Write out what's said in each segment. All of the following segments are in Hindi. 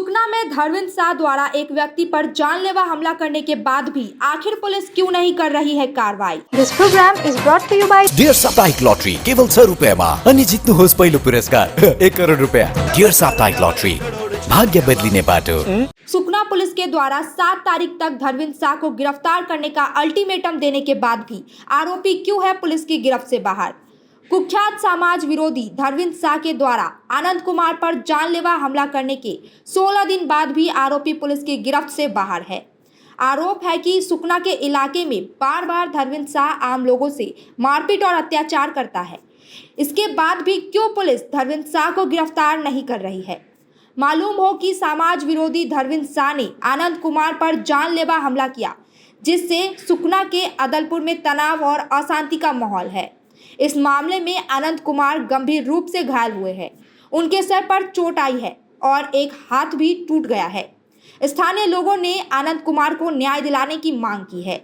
सुकना में धर्मेंद्र शाह द्वारा एक व्यक्ति पर जानलेवा हमला करने के बाद भी आखिर पुलिस क्यों नहीं कर रही है कार्रवाई। This program is brought to you by dear साप्ताहिक लॉटरी केवल 100 रुपयामा अनि जित्नुहोस् पहिलो पुरस्कार 1 करोड रुपया। डियर साप्ताहिक लॉटरी भाग्य बदलिने बाटो। सुकना पुलिस के द्वारा 7 तारीख तक धर्मेंद्र शाह को गिरफ्तार करने का अल्टीमेटम देने के बाद भी आरोपी क्यों है पुलिस की गिरफ्त से बाहर। कुख्यात समाज विरोधी धर्मेंद्र शाह के द्वारा आनंद कुमार पर जानलेवा हमला करने के 16 दिन बाद भी आरोपी पुलिस की गिरफ्त से बाहर है। आरोप है कि सुकना के इलाके में बार बार धर्मेंद्र शाह आम लोगों से मारपीट और अत्याचार करता है। इसके बाद भी क्यों पुलिस धर्मेंद्र शाह को गिरफ्तार नहीं कर रही है। मालूम हो कि समाज विरोधी धर्मेंद्र शाह ने आनंद कुमार पर जानलेवा हमला किया, जिससे सुकना के अदलपुर में तनाव और अशांति का माहौल है। इस मामले में आनंद कुमार गंभीर रूप से घायल हुए हैं। उनके सर पर चोट आई है और एक हाथ भी टूट गया है। स्थानीय लोगों ने आनंद कुमार को न्याय दिलाने की मांग की है।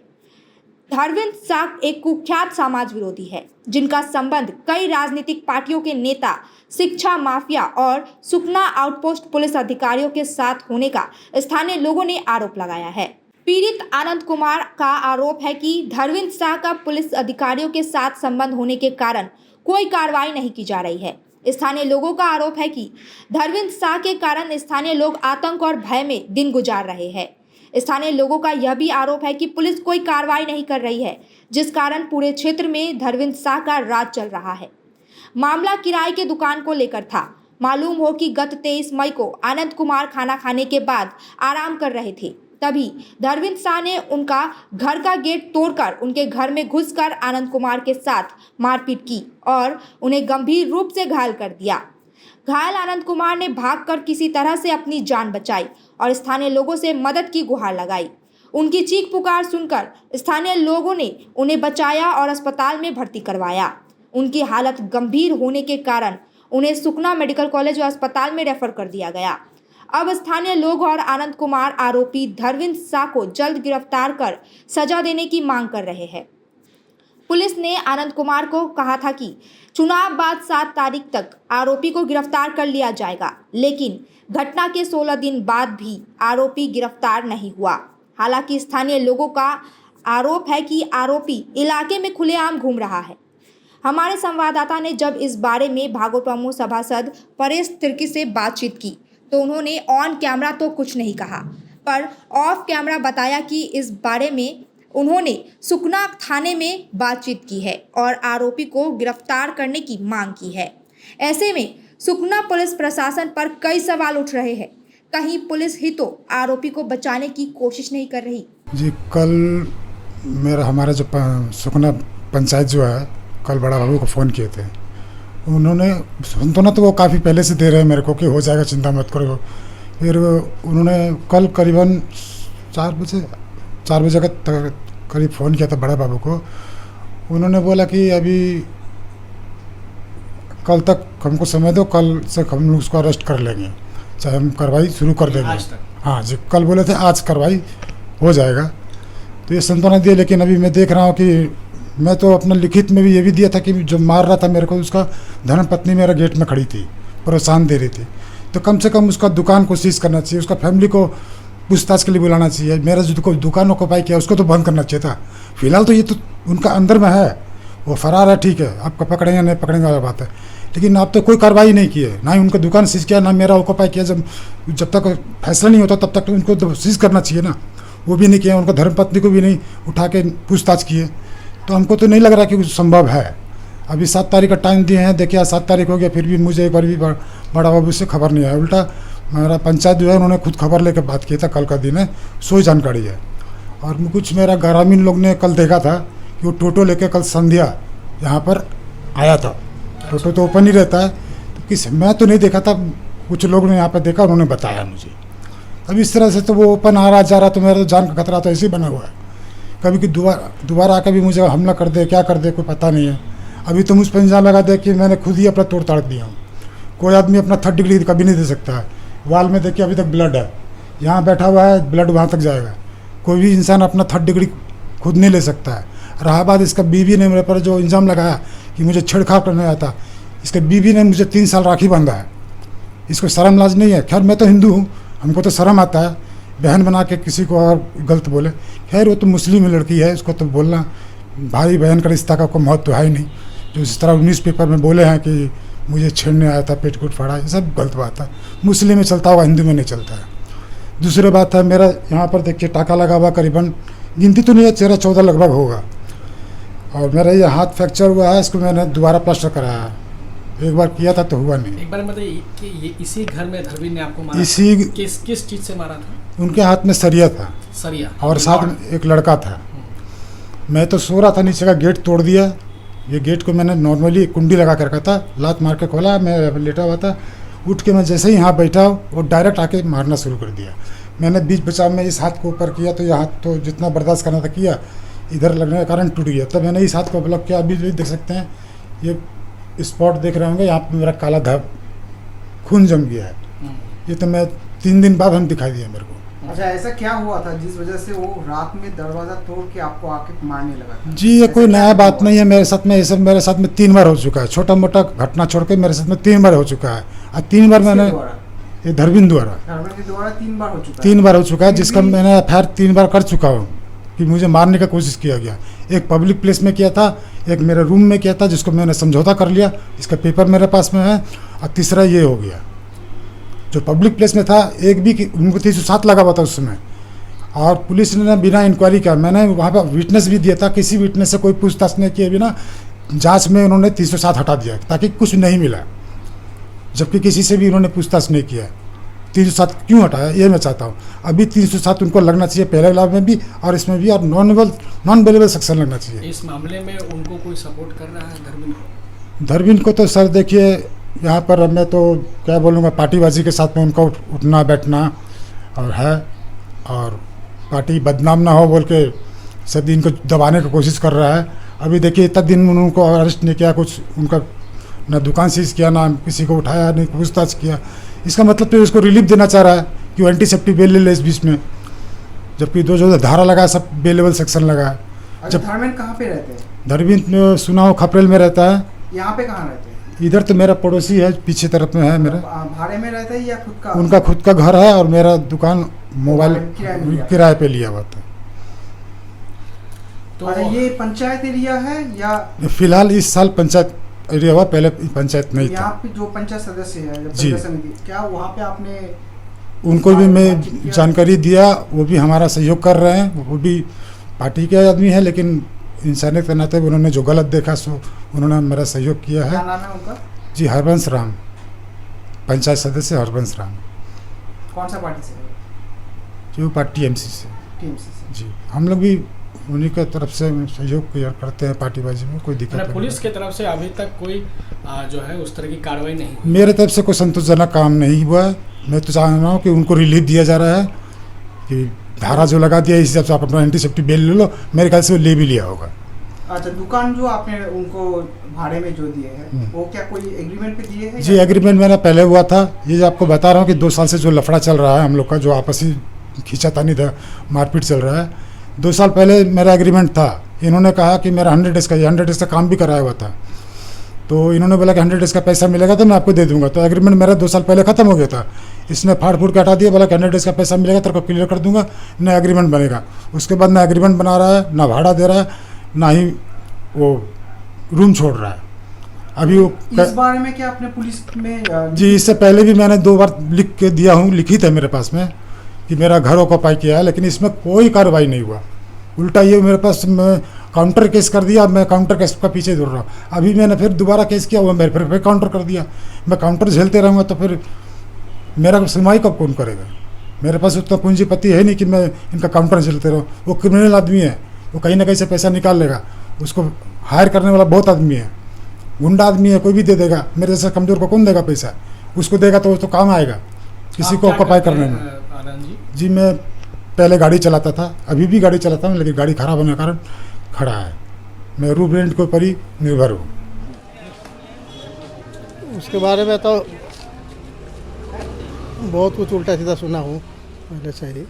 धर्मेंद्र शाह एक कुख्यात समाज विरोधी है, जिनका संबंध कई राजनीतिक पार्टियों के नेता, शिक्षा माफिया और सुकना आउटपोस्ट पुलिस अधिकारियों के साथ होने का स्थानीय लोगों ने आरोप लगाया है। पीड़ित आनंद कुमार का आरोप है कि धर्मेंद्र शाह का पुलिस अधिकारियों के साथ संबंध होने के कारण कोई कार्रवाई नहीं की जा रही है। स्थानीय लोगों का आरोप है कि धर्मेंद्र शाह के कारण स्थानीय लोग आतंक और भय में दिन गुजार रहे हैं। स्थानीय लोगों का यह भी आरोप है कि पुलिस कोई कार्रवाई नहीं कर रही है, जिस कारण पूरे क्षेत्र में धर्मेंद्र शाह का राज चल रहा है। मामला किराए के दुकान को लेकर था। मालूम हो कि गत 23 मई को आनंद कुमार खाना खाने के बाद आराम कर रहे थे, तभी धर्मेंद्र शाह ने उनका घर का गेट तोड़कर उनके घर में घुसकर आनंद कुमार के साथ मारपीट की और उन्हें गंभीर रूप से घायल कर दिया। घायल आनंद कुमार ने भागकर किसी तरह से अपनी जान बचाई और स्थानीय लोगों से मदद की गुहार लगाई। उनकी चीख पुकार सुनकर स्थानीय लोगों ने उन्हें बचाया और अस्पताल में भर्ती करवाया। उनकी हालत गंभीर होने के कारण उन्हें सुकना मेडिकल कॉलेज व अस्पताल में रेफर कर दिया गया। अब स्थानीय लोग और आनंद कुमार आरोपी धर्मेंद्र शाह को जल्द गिरफ्तार कर सजा देने की मांग कर रहे हैं। पुलिस ने आनंद कुमार को कहा था कि चुनाव बाद 7 तारीख तक आरोपी को गिरफ्तार कर लिया जाएगा, लेकिन घटना के 16 दिन बाद भी आरोपी गिरफ्तार नहीं हुआ। हालांकि स्थानीय लोगों का आरोप है कि आरोपी इलाके में खुलेआम घूम रहा है। हमारे संवाददाता ने जब इस बारे में भागोल प्रमुख सभासद परेश तिर्की से बातचीत की तो उन्होंने ऑन कैमरा तो कुछ नहीं कहा, पर ऑफ कैमरा बताया कि इस बारे में उन्होंने सुकना थाने में बातचीत की है और आरोपी को गिरफ्तार करने की मांग की है। ऐसे में सुकना पुलिस प्रशासन पर कई सवाल उठ रहे हैं। कहीं पुलिस ही तो आरोपी को बचाने की कोशिश नहीं कर रही। जी, कल हमारा जो सुकना पंचायत जो है, कल बड़ा बाबू को फ़ोन किए थे। उन्होंने सांत्वना तो वो काफ़ी पहले से दे रहे हैं मेरे को कि हो जाएगा, चिंता मत करो। फिर उन्होंने कल करीबन 4 बजे का करीब फ़ोन किया था बड़ा बाबू को। उन्होंने बोला कि अभी कल तक हमको समय दो, कल से हम लोग उसको अरेस्ट कर लेंगे, चाहे हम कार्रवाई शुरू कर देंगे। हाँ जी, कल बोले थे आज कार्रवाई हो जाएगा, तो ये सांत्वना दिए। लेकिन अभी मैं देख रहा हूँ कि मैं तो अपना लिखित में भी ये भी दिया था कि जो मार रहा था मेरे को, उसका धर्मपत्नी मेरा गेट में खड़ी थी, प्रोत्साहन दे रही थी। तो कम से कम उसका दुकान को सीज करना चाहिए, उसका फैमिली को पूछताछ के लिए बुलाना चाहिए। मेरा जो दुकान ऑक्यूपाई किया उसको तो बंद करना चाहिए था। फिलहाल तो ये तो उनका अंदर में है, वो फरार है, ठीक है, आपको पकड़ेंगे नहीं पकड़ेंगे वाला बात है। लेकिन आप तो कोई कार्रवाई नहीं की है, ना ही उनका दुकान सीज किया, ना मेरा ऑक्यूपाई किया। जब तक फैसला नहीं होता तब तक तो उनको तो सीज करना चाहिए ना, वो भी नहीं किया। उनका धर्मपत्नी को भी नहीं उठा के पूछताछ किए। तो हमको तो नहीं लग रहा कि कुछ संभव है। अभी 7 तारीख का टाइम दिए हैं, देखिए आज 7 तारीख हो गया, फिर भी मुझे एक बार भी बड़ा बाबू से खबर नहीं आया। उल्टा मेरा पंचायत जो है उन्होंने खुद खबर लेकर बात किया था, कल का दिन है, सोई जानकारी है। और कुछ मेरा ग्रामीण लोग ने कल देखा था कि वो टोटो लेकर कल संध्या यहाँ पर आया था। टोटो तो ओपन ही रहता है, तो मैं तो नहीं देखा था, कुछ लोग ने यहाँ पर देखा, उन्होंने बताया मुझे। अब इस तरह से तो वो ओपन आ रहा जा रहा, तो मेरा तो जान का खतरा तो ऐसे ही बना हुआ है। कभी कि दोबारा आकर भी मुझे हमला कर दे, क्या कर दे, कोई पता नहीं है। अभी तो मुझ पर इल्ज़ाम लगा दे कि मैंने खुद ही अपना तोड़ ताड़ दिया हूँ। कोई आदमी अपना 3rd डिग्री कभी नहीं दे सकता है। वाल में देखिए अभी तक ब्लड है, यहाँ बैठा हुआ है, ब्लड वहाँ तक जाएगा। कोई भी इंसान अपना 3rd डिग्री खुद नहीं ले सकता है। रहा बात इसका बीवी ने मेरे पर जो इल्ज़ाम लगाया कि मुझे छेड़छाड़ करने आया था, इसके बीवी ने मुझे 3 साल राखी बांधा है। इसको शर्म लाज नहीं है। खैर मैं तो हिंदू हूँ, हमको तो शर्म आता है बहन बना के किसी को और गलत बोले। खैर वो तो मुस्लिम लड़की है, उसको तो बोलना, भाई बहन का रिश्ता का कोई महत्व तो है ही नहीं। जो इस तरह न्यूज़पेपर में बोले हैं कि मुझे छेड़ने आया था, पेटकुट फाड़ा, ये सब गलत बात है। मुस्लिम में चलता होगा, हिंदू में नहीं चलता है। दूसरी बात है, मेरा यहाँ पर देखिए टाका लगा हुआ, करीबन गिनती तो नहीं है, 13-14 लगभग होगा। और मेरा ये हाथ फ्रैक्चर हुआ है, इसको मैंने दोबारा प्लास्टर कराया है। एक बार किया था तो हुआ नहीं। एक बार मतलब कि ये इसी घर में धरवीन ने आपको मारा इसी था? किस चीज़ से मारा था? उनके हाथ में सरिया था सरिया और साथ में एक लड़का था। मैं तो सो रहा था, नीचे का गेट तोड़ दिया। ये गेट को मैंने नॉर्मली कुंडी लगा कर रखा था, लात मार के खोला, मैं लेटा हुआ था। उठ के मैं जैसे ही यहाँ बैठा वो डायरेक्ट आके मारना शुरू कर दिया। मैंने बीच बचाव में इस हाथ को ऊपर किया तो ये हाथ तो जितना बर्दाश्त करना था किया, इधर लगने के कारण टूट गया। तब मैंने इस हाथ को ब्लॉक किया। अभी भी देख सकते हैं, ये स्पॉट देख रहे होंगे, यहाँ पे मेरा काला धाग खून जम गया है। ये तो मैं 3 दिन बाद हम दिखाई दिया मेरे को। अच्छा, ऐसा क्या हुआ था जिस वजह से वो रात में दरवाजा तोड़ के आपको आके मारने लगा था? जी ये कोई नया बात नहीं है मेरे साथ में। ये सब मेरे साथ में 3 बार हो चुका है। छोटा मोटा घटना छोड़ के मेरे साथ में 3 बार हो चुका है। और 3 बार मैंने ये धरवीन द्वारा 3 बार हो चुका है। 3 बार हो चुका है, जिसका मैंने एफआईआर 3 बार कर चुका हूँ कि मुझे मारने का कोशिश किया गया। एक पब्लिक प्लेस में किया था, एक मेरे रूम में किया था, जिसको मैंने समझौता कर लिया, इसका पेपर मेरे पास में है। और तीसरा ये हो गया जो पब्लिक प्लेस में था, एक भी उनको 307 लगा हुआ था उस समय। और पुलिस ने बिना इंक्वायरी किया, मैंने वहाँ पर विटनेस भी दिया था, किसी विटनेस से कोई पूछताछ नहीं किए बिना जांच में उन्होंने 307 हटा दिया ताकि कुछ नहीं मिला, जबकि किसी से भी उन्होंने पूछताछ नहीं किया। 307 क्यों हटाया ये मैं चाहता हूँ। अभी 307 उनको लगना चाहिए, पहले लाभ में भी और इसमें भी, और नॉन वेलेबल सेक्शन लगना चाहिए। इस मामले में उनको कोई सपोर्ट कर रहा है धरवीन को? धरवीन को तो सर देखिए, यहाँ पर मैं तो क्या बोलूँगा, पार्टीबाजी के साथ में उनको उठना बैठना और है, और पार्टी बदनाम ना हो बोल के सब इनको दबाने की कोशिश कर रहा है। अभी देखिए इतना दिन उनको अरेस्ट नहीं किया, कुछ उनका ना दुकान सीज किया, ना किसी को उठाया, नहीं पूछताछ किया। इसका मतलब तो इसको रिलीफ देना चाह रहा है कि वो एंटीसेप्टिक बेल ले ले इस बीच में, जबकि जो धारा लगा है सब बेलेबल सेक्शन लगा है। जब धरवीन कहाँ पे रहते हैं? धरवीन सुना हो खपरेल में रहता है। यहाँ पे कहाँ रहते हैं? इधर तो मेरा पड़ोसी है, पीछे तरफ में है मेरा। भाड़े में रहता है या खुद का? उनका खुद का घर है और मेरा दुकान मोबाइल किराए पे लिया हुआ था। तो अच्छा, ये पंचायत एरिया है या? फिलहाल इस साल पंचायत एरिया हुआ, पहले पंचायत नहीं यहाँ था। पे जो पंचायत सदस्य है, जब जी। पंचायत समिति, क्या वहाँ पे आपने उनको भी मैं जानकारी दिया, वो भी हमारा सहयोग कर रहे हैं। वो भी पार्टी के आदमी है, लेकिन इंसानियत के नाते उन्होंने जो गलत देखा सो उन्होंने मेरा सहयोग किया क्या है। नाम है उनका? जी हरबंस राम, पंचायत सदस्य हरबंस राम। कौन सा पार्टी से है? जो पार्टी टीएमसी से। टीएमसी से। जी हम लोग भी उन्हीं की तरफ से सहयोग करते हैं पार्टीबाजी में, कोई दिक्कत नहीं। पुलिस की तरफ से अभी तक कोई जो है उस तरह की कार्रवाई नहीं हुई? मेरे तरफ से कोई संतोषजनक काम नहीं हुआ है। मैं तो चाह रहा हूँ कि उनको रिलीफ दिया जा रहा है कि धारा जो लगा दिया इस हिसाब से आप अपना एंटीसेप्टिक बेल ले लो। मेरे ख्याल से वो ले भी लिया होगा। अच्छा, दुकान जो आपने उनको भाड़े में जो दिए हैं, वो क्या कोई एग्रीमेंट पे दिए हैं? जी एग्रीमेंट मेरा पहले हुआ था। ये जो आपको बता रहा हूँ कि 2 साल से जो लफड़ा चल रहा है हम लोग का, जो आपसी खींचातानी था, मारपीट चल रहा है। 2 साल पहले मेरा एग्रीमेंट था। इन्होंने कहा कि मेरा 100 डेज़ का 100 डेज़ का काम भी कराया हुआ था, तो इन्होंने बोला कि 100 डेज़ का पैसा मिलेगा तो मैं आपको दे दूंगा। तो एग्रीमेंट मेरा 2 साल पहले ख़त्म हो गया था। इसने फाड़ फूड़ के हटा दिया, बोला कि 100 डेज़ का पैसा मिलेगा तेरे को क्लियर कर दूंगा, नया एग्रीमेंट बनेगा। उसके बाद ना एग्रीमेंट बना रहा है, ना भाड़ा दे रहा है, ना ही वो रूम छोड़ रहा है। अभी वो इस बारे में क्या आपने पुलिस में? जी इससे पहले भी मैंने 2 बार लिख के दिया हूँ, लिखित है मेरे पास में कि मेरा घर ऑक्यूपाई किया है, लेकिन इसमें कोई कार्रवाई नहीं हुआ। उल्टा ये मेरे पास मैं काउंटर केस कर दिया, मैं काउंटर केस का पीछे दौड़ रहा हूँ। अभी मैंने फिर दोबारा केस किया, वो मेरे फिर काउंटर कर दिया। मैं काउंटर झेलते रहूँगा तो फिर मेरा सुनवाई कब कौन करेगा? मेरे पास उतना पूंजीपति है नहीं कि मैं इनका काउंटर झेलते रहूँ। वो क्रिमिनल आदमी है, वो कहीं ना कहीं से पैसा निकाल लेगा। उसको हायर करने वाला बहुत आदमी है, गुंडा आदमी है, कोई भी दे देगा। मेरे जैसा कमज़ोर को कौन देगा पैसा? उसको देगा तो वो तो काम आएगा किसी को ऑक्यूपाई करने में। जी मैं पहले गाड़ी चलाता था, अभी भी गाड़ी चलाता हूँ, लेकिन गाड़ी खराब होने के कारण खड़ा है। मैं रूम रेंट के ऊपर ही निर्भर हूँ। उसके बारे में तो बहुत कुछ उल्टा सीधा सुना हूँ पहले से ही,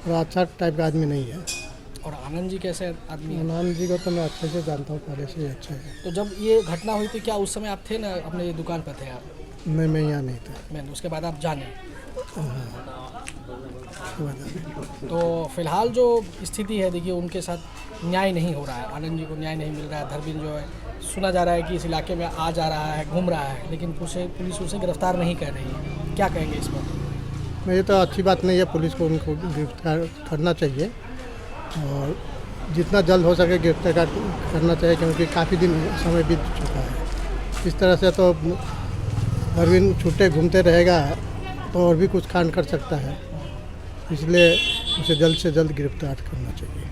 और अच्छा टाइप का आदमी नहीं है। और आनंद जी कैसे आदमी है? आनंद जी को तो मैं अच्छे से जानता हूँ, पहले से ही अच्छा है। तो जब ये घटना हुई थी क्या उस समय आप थे ना, अपने दुकान पर थे आप? नहीं, मैं यहाँ नहीं था। मैंने उसके बाद आप जाने तो फिलहाल जो स्थिति है देखिए उनके साथ न्याय नहीं हो रहा है, आनंद जी को न्याय नहीं मिल रहा है। धर्मिन जो है सुना जा रहा है कि इस इलाके में आ जा रहा है, घूम रहा है, लेकिन पुलिस उसे गिरफ्तार नहीं कर रही है। क्या कहेंगे इस पर? ये तो अच्छी बात नहीं है, पुलिस को उनको गिरफ्तार करना चाहिए और जितना जल्द हो सके गिरफ्तार करना चाहिए, क्योंकि काफ़ी दिन समय बीत चुका है। इस तरह से तो धर्मिन छुट्टे घूमते रहेगा तो और भी कुछ कांड कर सकता है, इसलिए उसे जल्द से जल्द गिरफ्तार करना चाहिए।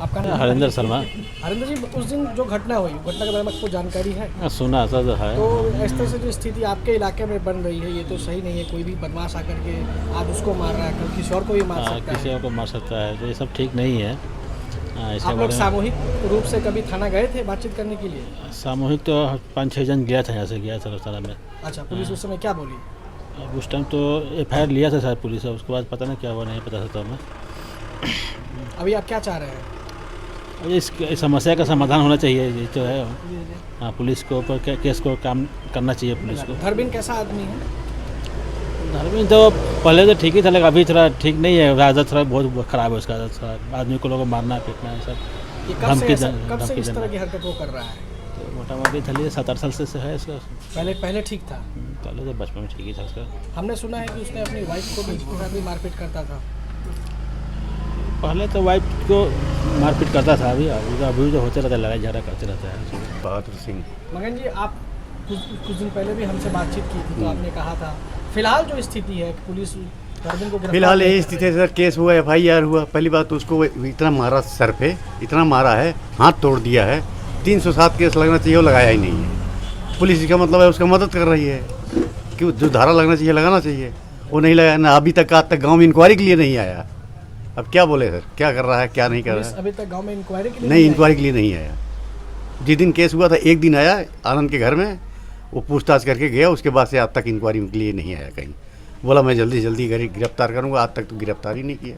आपका नाम? हरिंदर शर्मा। हरिंदर जी, उस दिन जो घटना हुई, घटना के बारे में आपको जानकारी है? सुना था तो है। तो इस तरह से जो स्थिति आपके इलाके में बन रही है ये तो सही नहीं है। कोई भी बदमाश आकर के आज उसको मार रहा है, कल किसी और को भी मार सकता है। किसी और को मार सकता है, तो ये सब ठीक नहीं है। आप लोग सामूहिक रूप से कभी थाना गए थे बातचीत करने के लिए? सामूहिक तो 5-6 जन गया था, यहाँ से गया था थाना में। अच्छा, पुलिस उस समय क्या बोली? अब उस टाइम तो FIR लिया था शायद पुलिस, उसके बाद पता नहीं क्या हुआ, नहीं पता था हमें। अभी आप क्या चाह रहे हैं? इस समस्या का समाधान होना चाहिए, ये तो है। हाँ, पुलिस को ऊपर केस को काम करना चाहिए पुलिस को। धर्मिन कैसा आदमी है? धर्मिन तो पहले तो ठीक ही था, लेकिन अभी थोड़ा ठीक नहीं है। आदत थोड़ा बहुत ख़राब है उसका, आदत थोड़ा आदमी को लोगों को मारना पीटना है सब। ये कब से इस तरह की हरकत वो कर रहा है? तो मोटा मोटी चलिए 7-8 साल से है इसका। पहले ठीक था? पहले तो बचपन में ठीक ही था उसका। हमने सुना है कि उसने अपनी वाइफ को भी मारपीट करता था। पहले तो वाइफ को मारपीट करता था, अभी तो होते रहता है, लड़ाई झगड़ा करते रहता है। बहादुर सिंह। मगन जी, आप कुछ दिन पहले भी हमसे बातचीत की थी, तो आपने कहा था फिलहाल जो स्थिति है पुलिस धर्मिन को फिलहाल यही स्थिति है सर। केस हुआ, FIR हुआ। पहली बात तो उसको इतना मारा सर पे, इतना मारा है, हाथ तोड़ दिया है। 307 केस लगना चाहिए, वो लगाया ही नहीं है। पुलिस इसका मतलब है उसका मदद कर रही है कि जो धारा लगना चाहिए लगाना चाहिए, वो नहीं लगाया ना। अभी तक आज तक गाँव में इंक्वायरी के लिए नहीं आया। अब क्या बोले सर, क्या कर रहा है क्या नहीं कर रहा है? अभी तक गांव में इंक्वायरी के लिए नहीं, इंक्वायरी के लिए नहीं आया। जिस दिन केस हुआ था एक दिन आया आनंद के घर में, वो पूछताछ करके गया, उसके बाद से आज तक इंक्वायरी के लिए नहीं आया कहीं। बोला मैं जल्दी से जल्दी गिरफ्तार करूंगा, आज तक तो गिरफ्तार ही नहीं किया।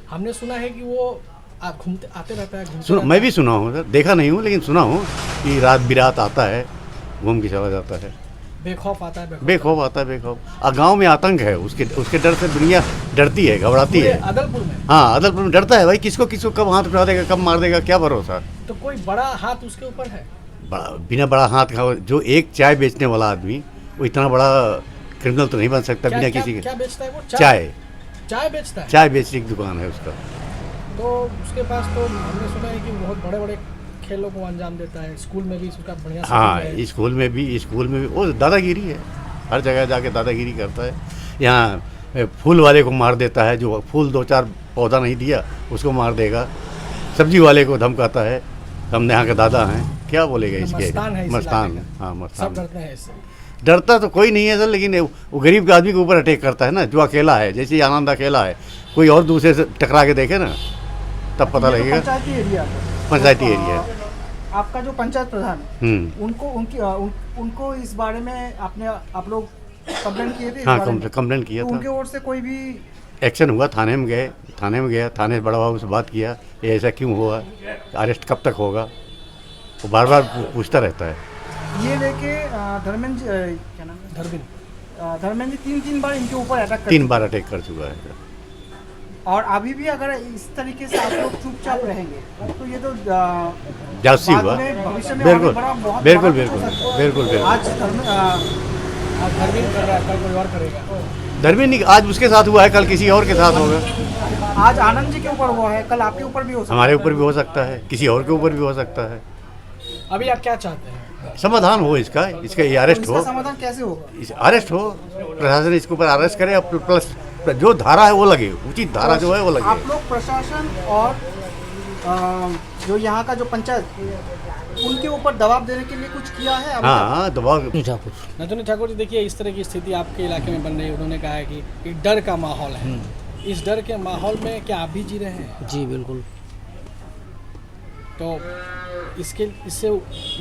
हमने सुना है कि वो घूमते आते रहता है। सुनो, मैं भी सुना हूँ सर, देखा नहीं हूँ लेकिन सुना हूँ कि रात बिरात आता है, घूम के चला जाता है। बेखौफ आता है? बेखौफ आता है, बेखौफ। और गाँव में आतंक है, उसके डर से दुनिया डरती है, घबराती है। अदलपुर में? हाँ, अदलपुर में डरता है भाई, किसको कब हाथ उठा देगा, कब मार देगा, क्या भरोसा। तो कोई बड़ा हाथ उसके ऊपर है? बिना बड़ा हाथ का जो एक चाय बेचने वाला आदमी, वो इतना बड़ा क्रिमिनल तो नहीं बन सकता बिना किसी के। क्या बेचता है वो? चाय बेचता है? चाय बेचने की दुकान है उसका। तो उसके पास तो हमने सुना है कि बहुत बड़े बड़े खेलों को अंजाम देता है। स्कूल में भी उसका बढ़िया। हाँ, स्कूल में भी वो दादागिरी है, हर जगह जाके दादागिरी करता है। यहाँ फूल वाले को मार देता है, जो फूल 2-4 पौधा नहीं दिया उसको मार देगा। सब्जी वाले को धमकाता है, हमने यहाँ के दादा हैं, क्या बोलेगा इसके। मस्तान। हाँ, मस्तान। डरते हैं इससे? डरता तो कोई नहीं है सर, लेकिन वो गरीब के आदमी के ऊपर अटैक करता है ना, जो अकेला है। जैसे आनंद अकेला है, कोई और दूसरे से टकरा के देखे ना, तब पता लगेगा। पंचायती एरिया है। आपका जो पंचायत प्रधान है, उनको इस बारे में आप लोग कंप्लेंट किए थे? हाँ, कंप्लेंट किया था। उनके ओर से कोई भी एक्शन हुआ? थाने में गया, थाने से बड़ा बाबू से बात किया, ये ऐसा क्यों हुआ, अरेस्ट कब तक होगा, वो बार बार पूछता रहता है। ये लेके धर्मेंद्र क्या नाम है, धर्मेंद्र जी 3 बार इनके ऊपर अटैक कर 3 बार अटैक कर चुका है। और अभी भी अगर इस तरीके से आप लोग चुपचाप रहेंगे तो ये तो जासूसी हुआ। बिल्कुल। आज धर्मिन कर रहा है, कल कोई और करेगा। धर्मिन नहीं, आज उसके साथ हुआ है, कल किसी और के साथ होगा। आज आनंद जी के ऊपर हुआ है, कल आपके ऊपर भी हो सकता है। हमारे ऊपर भी हो सकता है, किसी और के ऊपर भी हो सकता है। अभी आप क्या चाहते हैं? समाधान हो इसका ये अरेस्ट हो। समाधान कैसे होगा? अरेस्ट हो, प्रशासन इसके ऊपर अरेस्ट करे, प्लस जो धारा है वो लगे, उचित धारा जो है वो लगे। आप लोग प्रशासन और जो यहाँ का जो पंचायत, उनके ऊपर दबाव देने के लिए कुछ किया है? हाँ, दबाव। नथुनी ठाकुर जी, देखिए इस तरह की स्थिति आपके इलाके में बन रही है। उन्होंने कहा है कि एक डर का माहौल है। इस डर के माहौल में क्या आप भी जी रहे हैं? जी बिल्कुल। तो इससे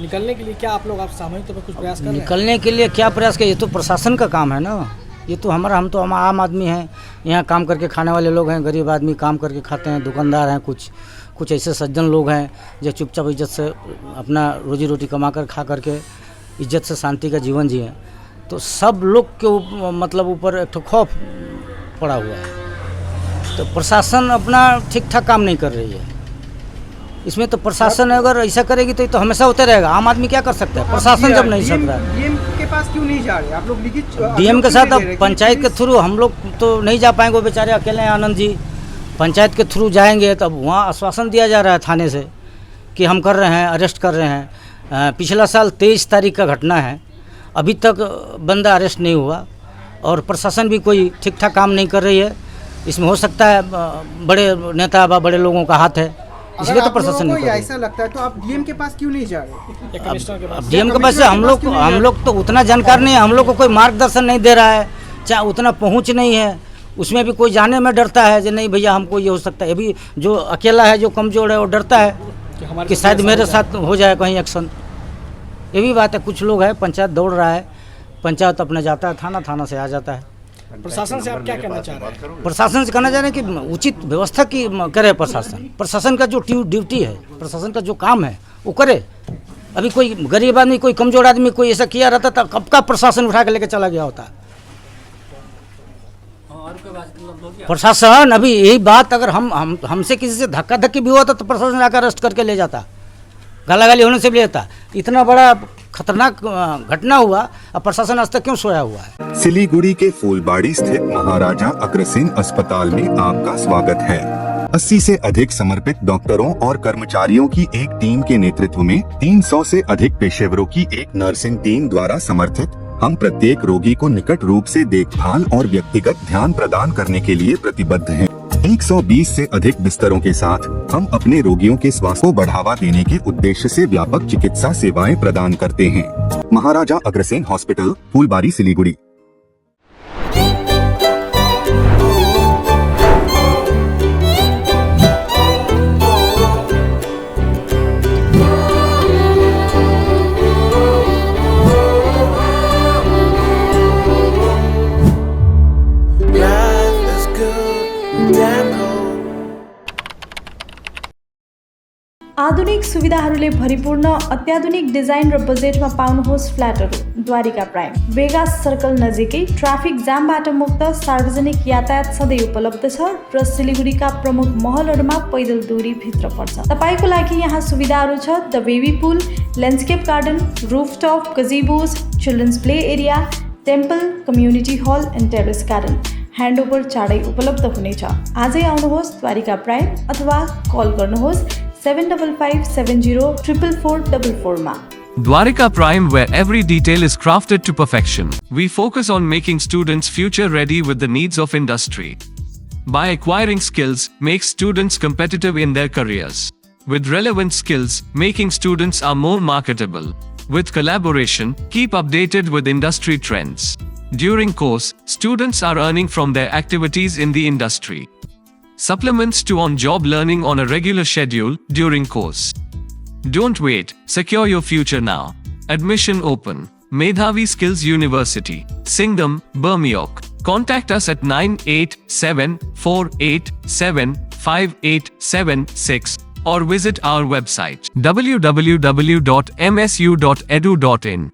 निकलने के लिए क्या आप सामूहिक तौर पर कुछ प्रयास कर रहे हैं? निकलने के लिए क्या प्रयास करें? ये तो प्रशासन का काम है ना। ये तो हम तो आम आदमी हैं, यहाँ काम करके खाने वाले लोग हैं, गरीब आदमी काम करके खाते हैं, दुकानदार हैं, कुछ ऐसे सज्जन लोग हैं जो चुपचाप इज्जत से अपना रोजी रोटी कमा कर खा करके इज्जत से शांति का जीवन जिए। तो सब लोग के मतलब ऊपर एक खौफ पड़ा हुआ है। तो प्रशासन अपना ठीक ठाक काम नहीं कर रही है इसमें। तो प्रशासन अगर ऐसा करेगी तो ये तो हमेशा होते रहेगा। आम आदमी क्या कर सकता है, प्रशासन जब नहीं सक रहा है। डीएम के पास क्यों नहीं जा रहे आप लोग? लिखित डीएम के साथ अब पंचायत के थ्रू हम लोग तो नहीं जा पाएंगे, वो बेचारे अकेले हैं आनंद जी। पंचायत के थ्रू जाएंगे तब वहाँ आश्वासन दिया जा रहा है थाने से कि हम कर रहे हैं, अरेस्ट कर रहे हैं। पिछला साल 23 तारीख का घटना है, अभी तक बंदा अरेस्ट नहीं हुआ और प्रशासन भी कोई ठीक ठाक काम नहीं कर रही है। इसमें हो सकता है बड़े नेता व बड़े लोगों का हाथ है, इसलिए तो प्रशासन नहीं कर रही। ऐसा लगता है तो आप डीएम के पास क्यों नहीं जा रहे? डीएम के पास से हम लोग तो उतना जानकार नहीं है, हम लोग को कोई मार्गदर्शन नहीं दे रहा है, चाहे उतना पहुँच नहीं है। उसमें भी कोई जाने में डरता है कि नहीं भैया हमको ये हो सकता है। अभी जो अकेला है, जो कमज़ोर है, वो डरता है कि शायद मेरे साथ हो जाए कहीं एक्शन। ये भी बात है। कुछ लोग हैं, पंचायत दौड़ रहा है, पंचायत अपने जाता है थाना, थाना से आ जाता है। प्रशासन से आप क्या कहना चाह रहे हैं? प्रशासन से कहना चाह रहे हैं कि उचित व्यवस्था की करे प्रशासन। प्रशासन का जो ड्यूटी है, प्रशासन का जो काम है वो करे। अभी कोई गरीब आदमी, कोई कमज़ोर आदमी कोई ऐसा किया रहता था, कब का प्रशासन उठा के लेके चला गया होता। प्रशासन अभी यही बात अगर हमसे किसी से धक्का धक्की भी हुआ था तो प्रशासन आकर अरेस्ट करके ले जाता, गाला गाली होने से भी लेता। इतना बड़ा खतरनाक घटना हुआ, अब प्रशासन आज तक क्यों सोया हुआ है? सिलीगुड़ी के फूलबाड़ी स्थित महाराजा अग्रसेन अस्पताल में आपका स्वागत है। 80 से अधिक समर्पित डॉक्टरों और कर्मचारियों की एक टीम के नेतृत्व में 300 से अधिक पेशेवरों की एक नर्सिंग टीम द्वारा समर्थित हम प्रत्येक रोगी को निकट रूप से देखभाल और व्यक्तिगत ध्यान प्रदान करने के लिए प्रतिबद्ध हैं। 120 से अधिक बिस्तरों के साथ हम अपने रोगियों के स्वास्थ्य को बढ़ावा देने के उद्देश्य से व्यापक चिकित्सा सेवाएं प्रदान करते हैं। महाराजा अग्रसेन हॉस्पिटल, फूलबाड़ी, सिलीगुड़ी। आधुनिक सुविधाहरूले भरिपूर्ण अत्याधुनिक डिजाइन र बजेटमा पाउनुहोस् फ्ल्याटहरू द्वारिका प्राइम। वेगा सर्कल नजिकै ट्राफिक जामबाट मुक्त, सार्वजनिक यातायात सधैँ उपलब्ध छ र सिलिगुडीका प्रमुख महलहरूमा पैदल दूरी भित्र पर्छ। तपाईको लागि यहाँ सुविधाहरू छ: the baby pool, landscape garden, rooftop, gazebos, children's play area, temple, community hall and terrace garden. Handover चाँडै उपलब्ध हुनेछ। आजै आउनुहोस् द्वारिका प्राइम अथवा कल गर्नुहोस् 7557044444 मा। Dwarika Prime, where every detail is crafted to perfection. We focus on making students future ready with the needs of industry. By acquiring skills, make students competitive in their careers. With relevant skills, making students are more marketable. With collaboration, keep updated with industry trends. During course, students are earning from their activities in the industry. Supplements to on-job learning on a regular schedule during course. Don't wait, secure your future now. Admission open. Medhavi Skills University, Singham, Bermioc. Contact us at 9874875876 or visit our website www.msu.edu.in.